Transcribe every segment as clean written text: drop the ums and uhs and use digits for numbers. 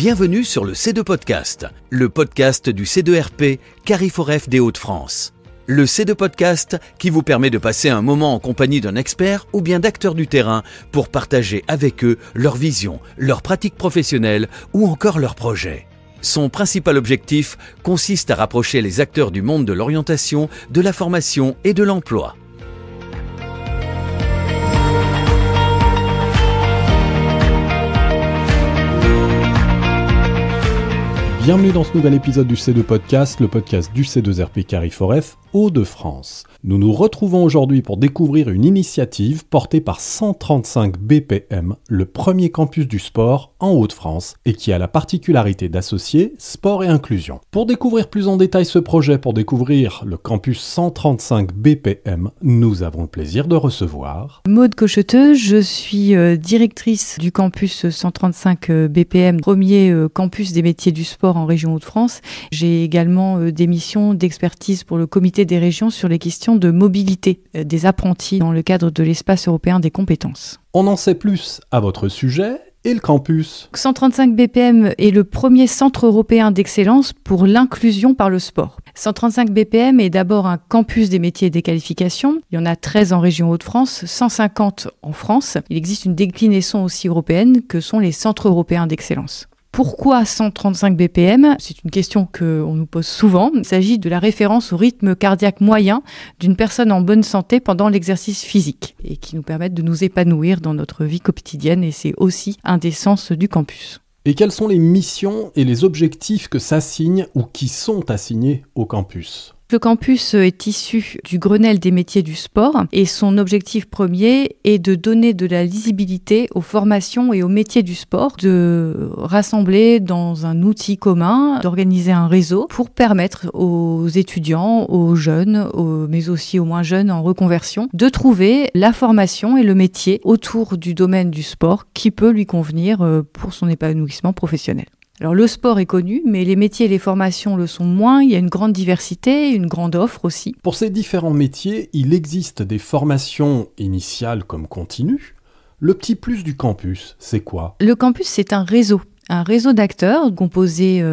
Bienvenue sur le C2 Podcast, le podcast du C2RP Carrefour des Hauts-de-France. Le C2 Podcast qui vous permet de passer un moment en compagnie d'un expert ou bien d'acteurs du terrain pour partager avec eux leur vision, leurs pratiques professionnelles ou encore leurs projets. Son principal objectif consiste à rapprocher les acteurs du monde de l'orientation, de la formation et de l'emploi. Bienvenue dans ce nouvel épisode du C2 Podcast, le podcast du C2RP Carrefour Hauts-de-France. Nous nous retrouvons aujourd'hui pour découvrir une initiative portée par 135 BPM, le premier campus du sport en Hauts-de-France et qui a la particularité d'associer sport et inclusion. Pour découvrir plus en détail ce projet, pour découvrir le campus 135 BPM, nous avons le plaisir de recevoir Maude Cocheteux, je suis directrice du campus 135 BPM, premier campus des métiers du sport en région Hauts-de-France. J'ai également des missions d'expertise pour le comité des régions sur les questions de mobilité des apprentis dans le cadre de l'espace européen des compétences. On en sait plus à votre sujet et le campus. 135 BPM est le premier centre européen d'excellence pour l'inclusion par le sport. 135 BPM est d'abord un campus des métiers et des qualifications. Il y en a 13 en région Hauts-de-France, 150 en France. Il existe une déclinaison aussi européenne que sont les centres européens d'excellence. Pourquoi 135 BPM ? C'est une question qu'on nous pose souvent. Il s'agit de la référence au rythme cardiaque moyen d'une personne en bonne santé pendant l'exercice physique et qui nous permettent de nous épanouir dans notre vie quotidienne et c'est aussi un des sens du campus. Et quelles sont les missions et les objectifs que s'assignent ou qui sont assignés au campus ? Le campus est issu du Grenelle des métiers du sport et son objectif premier est de donner de la lisibilité aux formations et aux métiers du sport, de rassembler dans un outil commun, d'organiser un réseau pour permettre aux étudiants, aux jeunes, mais aussi aux moins jeunes en reconversion, de trouver la formation et le métier autour du domaine du sport qui peut lui convenir pour son épanouissement professionnel. Alors le sport est connu, mais les métiers et les formations le sont moins. Il y a une grande diversité, une grande offre aussi. Pour ces différents métiers, il existe des formations initiales comme continues. Le petit plus du campus, c'est quoi ? Le campus, c'est un réseau d'acteurs composé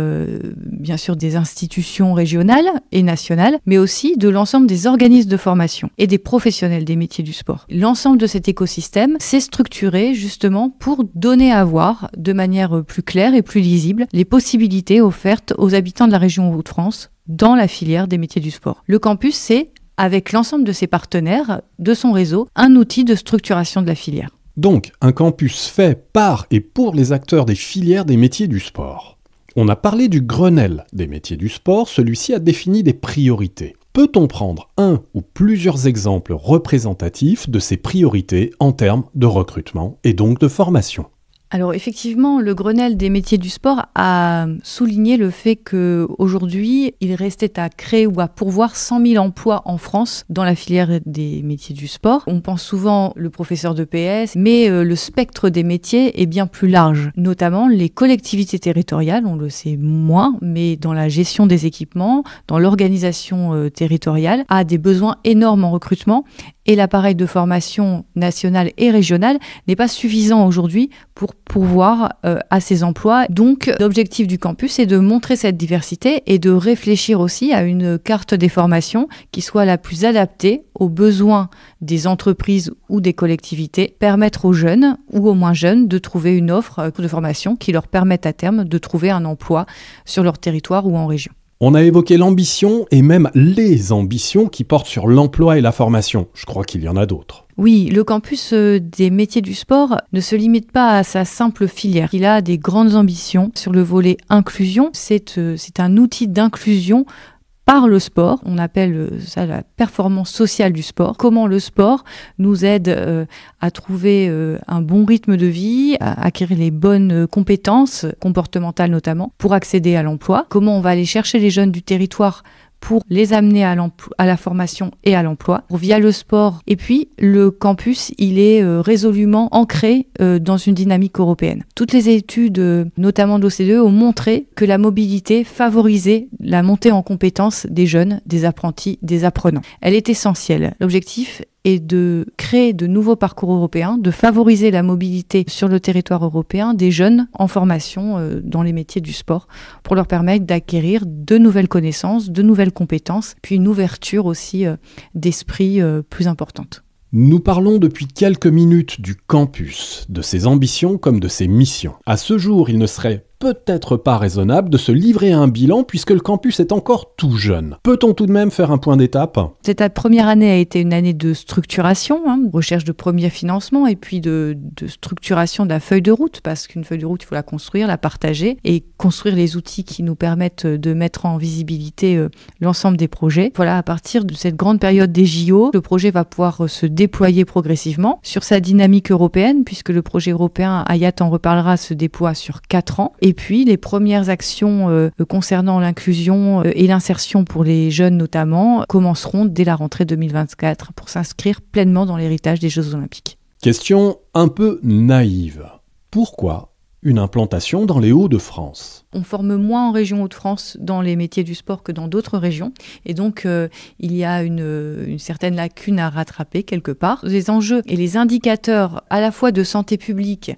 bien sûr des institutions régionales et nationales, mais aussi de l'ensemble des organismes de formation et des professionnels des métiers du sport. L'ensemble de cet écosystème s'est structuré justement pour donner à voir de manière plus claire et plus lisible les possibilités offertes aux habitants de la région Hauts-de-France dans la filière des métiers du sport. Le campus, c'est, avec l'ensemble de ses partenaires, de son réseau, un outil de structuration de la filière. Donc, un campus fait par et pour les acteurs des filières des métiers du sport. On a parlé du Grenelle des métiers du sport, celui-ci a défini des priorités. Peut-on prendre un ou plusieurs exemples représentatifs de ces priorités en termes de recrutement et donc de formation ? Alors effectivement, le Grenelle des métiers du sport a souligné le fait qu'aujourd'hui, il restait à créer ou à pourvoir 100 000 emplois en France dans la filière des métiers du sport. On pense souvent le professeur de PS, mais le spectre des métiers est bien plus large. Notamment les collectivités territoriales, on le sait moins, mais dans la gestion des équipements, dans l'organisation territoriale, a des besoins énormes en recrutement. Et l'appareil de formation national et régional n'est pas suffisant aujourd'hui pour pourvoir à ces emplois. Donc, l'objectif du campus est de montrer cette diversité et de réfléchir aussi à une carte des formations qui soit la plus adaptée aux besoins des entreprises ou des collectivités, permettre aux jeunes ou aux moins jeunes de trouver une offre de formation qui leur permette à terme de trouver un emploi sur leur territoire ou en région. On a évoqué l'ambition et même les ambitions qui portent sur l'emploi et la formation. Je crois qu'il y en a d'autres. Oui, le campus des métiers du sport ne se limite pas à sa simple filière. Il a des grandes ambitions sur le volet inclusion. C'est un outil d'inclusion par le sport. On appelle ça la performance sociale du sport. Comment le sport nous aide à trouver un bon rythme de vie, à acquérir les bonnes compétences comportementales notamment pour accéder à l'emploi. Comment on va aller chercher les jeunes du territoire pour les amener à la formation et à l'emploi via le sport. Et puis, le campus, il est résolument ancré dans une dynamique européenne. Toutes les études, notamment de l'OCDE, ont montré que la mobilité favorisait la montée en compétences des jeunes, des apprentis, des apprenants. Elle est essentielle. L'objectif est de créer de nouveaux parcours européens, de favoriser la mobilité sur le territoire européen des jeunes en formation dans les métiers du sport pour leur permettre d'acquérir de nouvelles connaissances, de nouvelles compétences, puis une ouverture aussi d'esprit plus importante. Nous parlons depuis quelques minutes du campus, de ses ambitions comme de ses missions. À ce jour, il ne serait peut-être pas raisonnable de se livrer à un bilan puisque le campus est encore tout jeune. Peut-on tout de même faire un point d'étape ? Cette première année a été une année de structuration, recherche de premier financement et puis de structuration de la feuille de route, parce qu'une feuille de route, il faut la construire, la partager et construire les outils qui nous permettent de mettre en visibilité l'ensemble des projets. Voilà, à partir de cette grande période des JO, le projet va pouvoir se déployer progressivement sur sa dynamique européenne, puisque le projet européen, Hayat en reparlera, se déploie sur 4 ans. Et puis, les premières actions concernant l'inclusion et l'insertion pour les jeunes notamment commenceront dès la rentrée 2024 pour s'inscrire pleinement dans l'héritage des Jeux Olympiques. Question un peu naïve. Pourquoi une implantation dans les Hauts-de-France ? On forme moins en région Hauts-de-France dans les métiers du sport que dans d'autres régions. Et donc, il y a une certaine lacune à rattraper quelque part. Les enjeux et les indicateurs à la fois de santé publique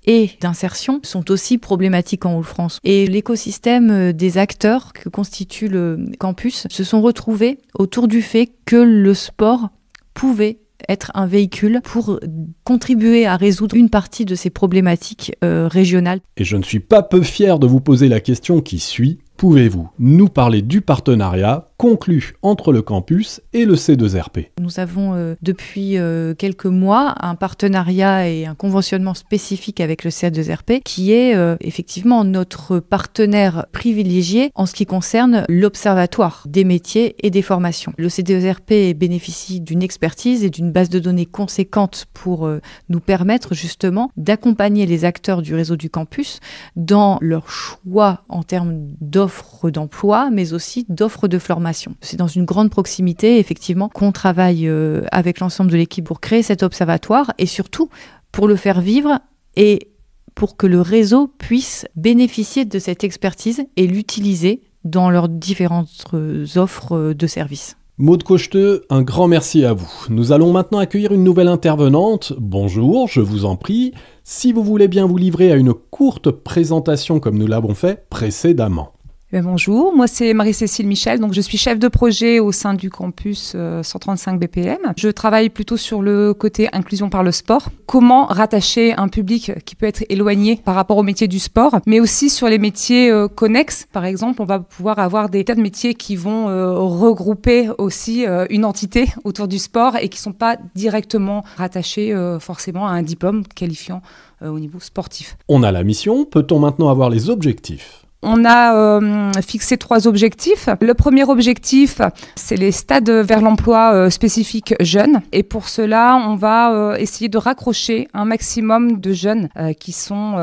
et d'insertion sont aussi problématiques en Hauts-de-France. Et l'écosystème des acteurs que constitue le campus se sont retrouvés autour du fait que le sport pouvait être un véhicule pour contribuer à résoudre une partie de ces problématiques régionales. Et je ne suis pas peu fier de vous poser la question qui suit. Pouvez-vous nous parler du partenariat conclu entre le campus et le C2RP ? Nous avons depuis quelques mois un partenariat et un conventionnement spécifique avec le C2RP qui est effectivement notre partenaire privilégié en ce qui concerne l'observatoire des métiers et des formations. Le C2RP bénéficie d'une expertise et d'une base de données conséquente pour nous permettre justement d'accompagner les acteurs du réseau du campus dans leur choix en termes d'offres d'emploi, mais aussi d'offres de formation. C'est dans une grande proximité, effectivement, qu'on travaille avec l'ensemble de l'équipe pour créer cet observatoire et surtout pour le faire vivre et pour que le réseau puisse bénéficier de cette expertise et l'utiliser dans leurs différentes offres de services. Maude Cocheteux, un grand merci à vous. Nous allons maintenant accueillir une nouvelle intervenante. Bonjour, je vous en prie. Si vous voulez bien vous livrer à une courte présentation comme nous l'avons fait précédemment. Bonjour, moi c'est Marie-Cécile Michel, donc je suis chef de projet au sein du campus 135 BPM. Je travaille plutôt sur le côté inclusion par le sport. Comment rattacher un public qui peut être éloigné par rapport au métier du sport, mais aussi sur les métiers connexes. Par exemple, on va pouvoir avoir des tas de métiers qui vont regrouper aussi une entité autour du sport et qui ne sont pas directement rattachés forcément à un diplôme qualifiant au niveau sportif. On a la mission, peut-on maintenant avoir les objectifs ? On a fixé 3 objectifs. Le premier objectif, c'est les stades vers l'emploi spécifiques jeunes. Et pour cela, on va essayer de raccrocher un maximum de jeunes qui sont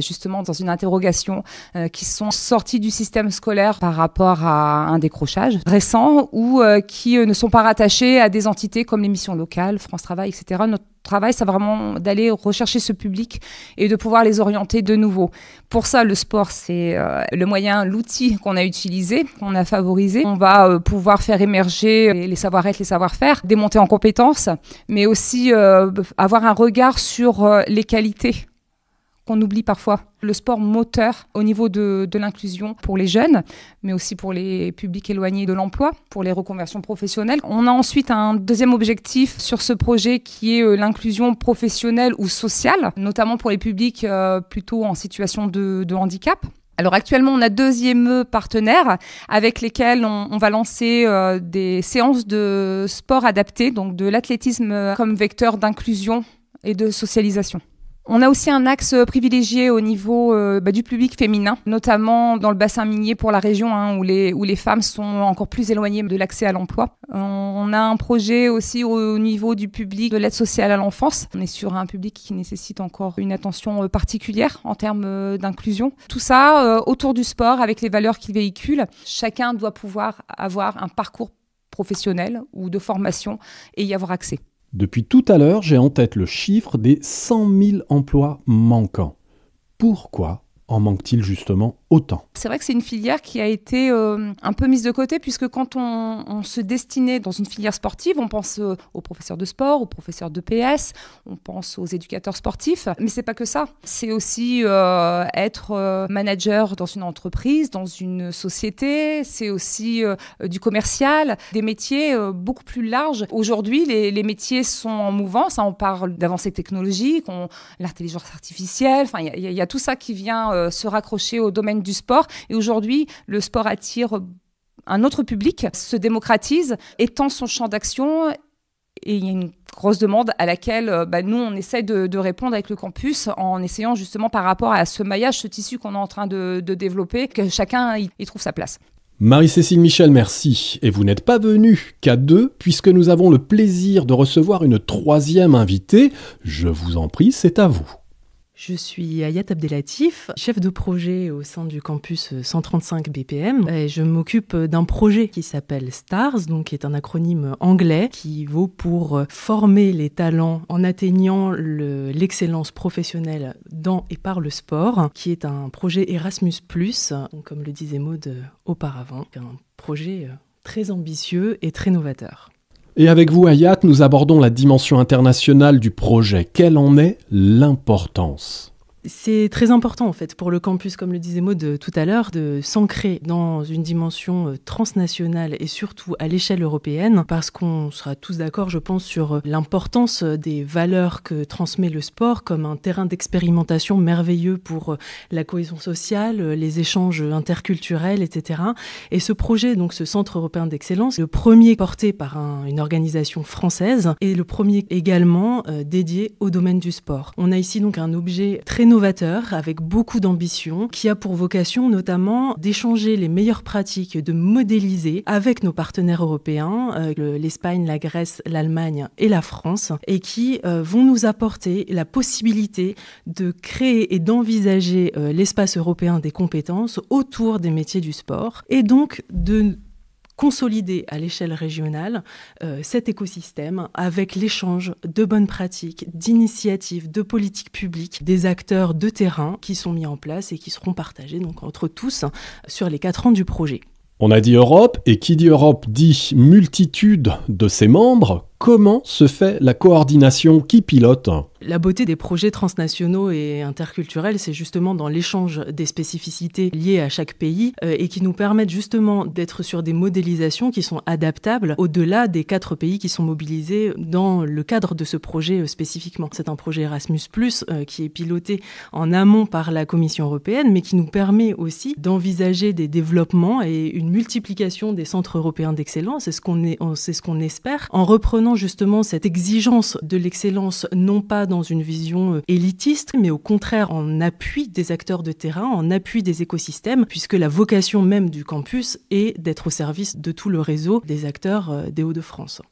justement dans une interrogation, qui sont sortis du système scolaire par rapport à un décrochage récent ou qui ne sont pas rattachés à des entités comme les missions locales, France Travail, etc. Notre travail, c'est vraiment d'aller rechercher ce public et de pouvoir les orienter de nouveau. Pour ça, le sport, c'est le moyen, l'outil qu'on a utilisé, qu'on a favorisé. On va pouvoir faire émerger les savoir-être, les savoir-faire, des montées en compétences, mais aussi avoir un regard sur les qualités qu'on oublie parfois. Le sport moteur au niveau de l'inclusion pour les jeunes, mais aussi pour les publics éloignés de l'emploi, pour les reconversions professionnelles. On a ensuite un deuxième objectif sur ce projet qui est l'inclusion professionnelle ou sociale, notamment pour les publics plutôt en situation de handicap. Alors actuellement, on a 2 IME partenaires avec lesquels on va lancer des séances de sport adaptées, donc de l'athlétisme comme vecteur d'inclusion et de socialisation. On a aussi un axe privilégié au niveau du public féminin, notamment dans le bassin minier pour la région où les femmes sont encore plus éloignées de l'accès à l'emploi. On a un projet aussi au niveau du public de l'aide sociale à l'enfance. On est sur un public qui nécessite encore une attention particulière en termes d'inclusion. Tout ça autour du sport avec les valeurs qu'il véhicule. Chacun doit pouvoir avoir un parcours professionnel ou de formation et y avoir accès. Depuis tout à l'heure, j'ai en tête le chiffre des 100 000 emplois manquants. Pourquoi en manque-t-il justement autant ? C'est vrai que c'est une filière qui a été un peu mise de côté, puisque quand on se destinait dans une filière sportive, on pense aux professeurs de sport, aux professeurs d'EPS, on pense aux éducateurs sportifs, mais c'est pas que ça. C'est aussi être manager dans une entreprise, dans une société, c'est aussi du commercial, des métiers beaucoup plus larges. Aujourd'hui, les métiers sont en mouvance, on parle d'avancées technologiques, l'intelligence artificielle, enfin il y a tout ça qui vient se raccrocher au domaine du sport. Et aujourd'hui, le sport attire un autre public, se démocratise, étend son champ d'action. Et il y a une grosse demande à laquelle nous, on essaie de répondre avec le campus en essayant justement par rapport à ce maillage, ce tissu qu'on est en train de développer, que chacun y trouve sa place. Marie-Cécile Michel, merci. Et vous n'êtes pas venue qu'à deux, puisque nous avons le plaisir de recevoir une troisième invitée. Je vous en prie, c'est à vous. Je suis Ayat Abdelatif, chef de projet au sein du campus 135 BPM. Et je m'occupe d'un projet qui s'appelle STARS, donc qui est un acronyme anglais qui vaut pour former les talents en atteignant l'excellence professionnelle dans et par le sport, qui est un projet Erasmus+, comme le disait Maud auparavant, un projet très ambitieux et très novateur. Et avec vous, Ayat, nous abordons la dimension internationale du projet. Quelle en est l'importance ? C'est très important en fait pour le campus, comme le disait Maud tout à l'heure, de s'ancrer dans une dimension transnationale et surtout à l'échelle européenne, parce qu'on sera tous d'accord, je pense, sur l'importance des valeurs que transmet le sport comme un terrain d'expérimentation merveilleux pour la cohésion sociale, les échanges interculturels, etc. Et ce projet, donc ce Centre européen d'excellence, le premier porté par une organisation française et le premier également dédié au domaine du sport. On a ici donc un objet très novateur, avec beaucoup d'ambition, qui a pour vocation notamment d'échanger les meilleures pratiques, de modéliser avec nos partenaires européens, l'Espagne, la Grèce, l'Allemagne et la France, et qui vont nous apporter la possibilité de créer et d'envisager l'espace européen des compétences autour des métiers du sport, et donc de consolider à l'échelle régionale cet écosystème avec l'échange de bonnes pratiques, d'initiatives, de politiques publiques, des acteurs de terrain qui sont mis en place et qui seront partagés donc entre tous sur les 4 ans du projet. On a dit Europe, et qui dit Europe dit multitude de ses membres. Comment se fait la coordination ? Qui pilote ? La beauté des projets transnationaux et interculturels, c'est justement dans l'échange des spécificités liées à chaque pays et qui nous permettent justement d'être sur des modélisations qui sont adaptables au-delà des 4 pays qui sont mobilisés dans le cadre de ce projet spécifiquement. C'est un projet Erasmus+, qui est piloté en amont par la Commission européenne, mais qui nous permet aussi d'envisager des développements et une multiplication des centres européens d'excellence. C'est ce qu'on espère, en reprenant justement cette exigence de l'excellence, non pas dans une vision élitiste, mais au contraire en appui des acteurs de terrain, en appui des écosystèmes, puisque la vocation même du campus est d'être au service de tout le réseau des acteurs des Hauts-de-France.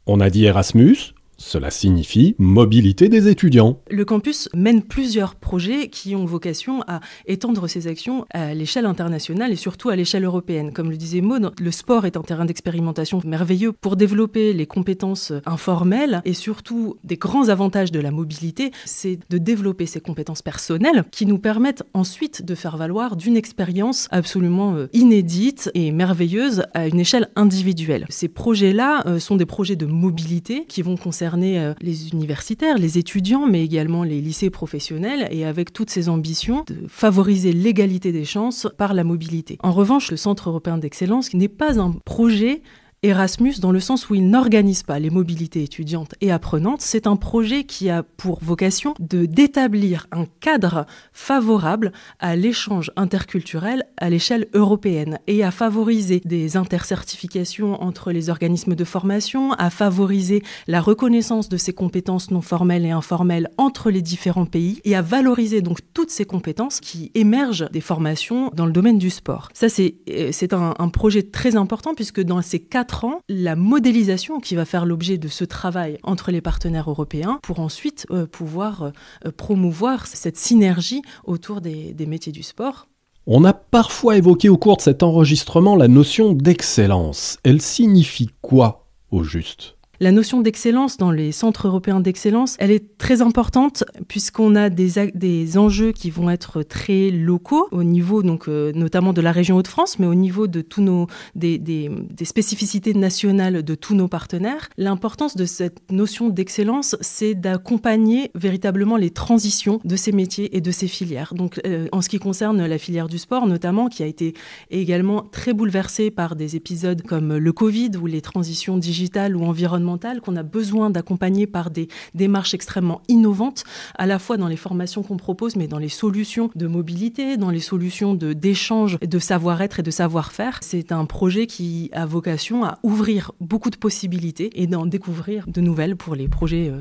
On a dit Erasmus. Cela signifie mobilité des étudiants. Le campus mène plusieurs projets qui ont vocation à étendre ces actions à l'échelle internationale et surtout à l'échelle européenne. Comme le disait Maud, le sport est un terrain d'expérimentation merveilleux pour développer les compétences informelles et surtout des grands avantages de la mobilité, c'est de développer ces compétences personnelles qui nous permettent ensuite de faire valoir d'une expérience absolument inédite et merveilleuse à une échelle individuelle. Ces projets-là sont des projets de mobilité qui vont concerner les universitaires, les étudiants, mais également les lycées professionnels, et avec toutes ces ambitions de favoriser l'égalité des chances par la mobilité. En revanche, le Centre européen d'excellence n'est pas un projet Erasmus dans le sens où il n'organise pas les mobilités étudiantes et apprenantes. C'est un projet qui a pour vocation d'établir un cadre favorable à l'échange interculturel à l'échelle européenne et à favoriser des intercertifications entre les organismes de formation, à favoriser la reconnaissance de ces compétences non formelles et informelles entre les différents pays et à valoriser donc toutes ces compétences qui émergent des formations dans le domaine du sport. Ça, c'est un projet très important puisque dans ces 4 ans, la modélisation qui va faire l'objet de ce travail entre les partenaires européens pour ensuite pouvoir promouvoir cette synergie autour des métiers du sport. On a parfois évoqué au cours de cet enregistrement la notion d'excellence. Elle signifie quoi au juste ? La notion d'excellence dans les centres européens d'excellence, elle est très importante puisqu'on a des enjeux qui vont être très locaux au niveau donc notamment de la région Hauts-de-France, mais au niveau de tous des spécificités nationales de tous nos partenaires. L'importance de cette notion d'excellence, c'est d'accompagner véritablement les transitions de ces métiers et de ces filières. Donc en ce qui concerne la filière du sport notamment, qui a été également très bouleversée par des épisodes comme le Covid ou les transitions digitales ou environnementales, qu'on a besoin d'accompagner par des démarches extrêmement innovantes, à la fois dans les formations qu'on propose, mais dans les solutions de mobilité, dans les solutions d'échange, de savoir-être et de savoir-faire. C'est un projet qui a vocation à ouvrir beaucoup de possibilités et d'en découvrir de nouvelles pour les projets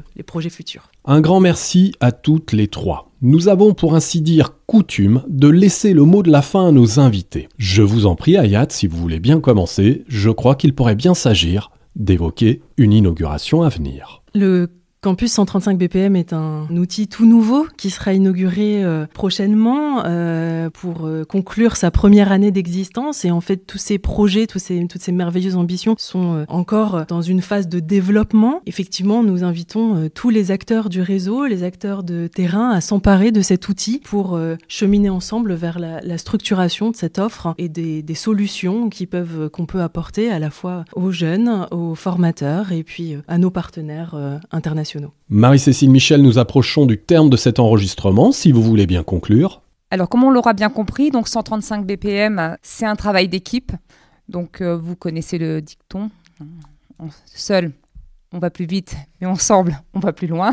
futurs. Un grand merci à toutes les trois. Nous avons pour ainsi dire coutume de laisser le mot de la fin à nos invités. Je vous en prie, Ayat, si vous voulez bien commencer, je crois qu'il pourrait bien s'agir d'évoquer une inauguration à venir. Le Campus 135 BPM est un outil tout nouveau qui sera inauguré prochainement pour conclure sa première année d'existence. Et en fait, tous ces projets, toutes ces merveilleuses ambitions sont encore dans une phase de développement. Effectivement, nous invitons tous les acteurs du réseau, les acteurs de terrain à s'emparer de cet outil pour cheminer ensemble vers la structuration de cette offre et des solutions qu'on peut apporter à la fois aux jeunes, aux formateurs et puis à nos partenaires internationaux. Marie-Cécile Michel, nous approchons du terme de cet enregistrement, si vous voulez bien conclure. Alors, comme on l'aura bien compris, donc 135 BPM, c'est un travail d'équipe. Donc, vous connaissez le dicton. Seul, on va plus vite, mais ensemble, on va plus loin.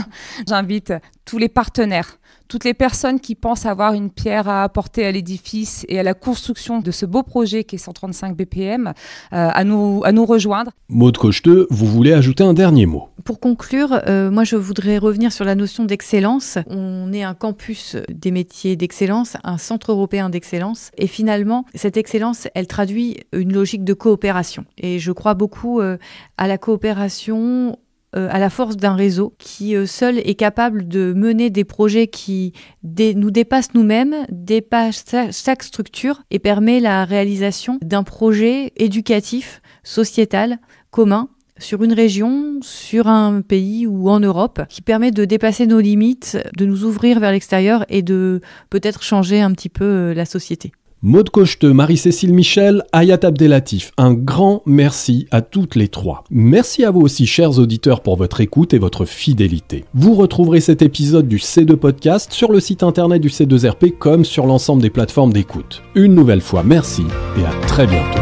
J'invite tous les partenaires, toutes les personnes qui pensent avoir une pierre à apporter à l'édifice et à la construction de ce beau projet qui est 135 BPM, à nous rejoindre. Maude Cocheteux, vous voulez ajouter un dernier mot? Pour conclure, moi je voudrais revenir sur la notion d'excellence. On est un campus des métiers d'excellence, un centre européen d'excellence. Et finalement, cette excellence, elle traduit une logique de coopération. Et je crois beaucoup à la coopération, à la force d'un réseau qui seul est capable de mener des projets qui nous dépassent nous-mêmes, dépassent chaque structure et permet la réalisation d'un projet éducatif, sociétal, commun, sur une région, sur un pays ou en Europe, qui permet de dépasser nos limites, de nous ouvrir vers l'extérieur et de peut-être changer un petit peu la société. Maude Cocheteux, Marie-Cécile Michel, Ayat Abdelatif, un grand merci à toutes les trois. Merci à vous aussi, chers auditeurs, pour votre écoute et votre fidélité. Vous retrouverez cet épisode du C2 Podcast sur le site internet du C2RP comme sur l'ensemble des plateformes d'écoute. Une nouvelle fois, merci et à très bientôt.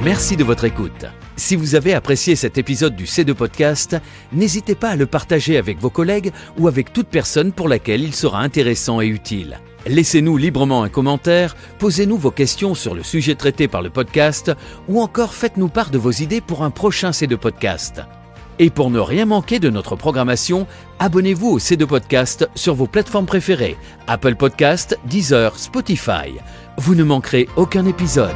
Merci de votre écoute. Si vous avez apprécié cet épisode du C2 Podcast, n'hésitez pas à le partager avec vos collègues ou avec toute personne pour laquelle il sera intéressant et utile. Laissez-nous librement un commentaire, posez-nous vos questions sur le sujet traité par le podcast ou encore faites-nous part de vos idées pour un prochain C2 Podcast. Et pour ne rien manquer de notre programmation, abonnez-vous au C2 Podcast sur vos plateformes préférées, Apple Podcast, Deezer, Spotify. Vous ne manquerez aucun épisode.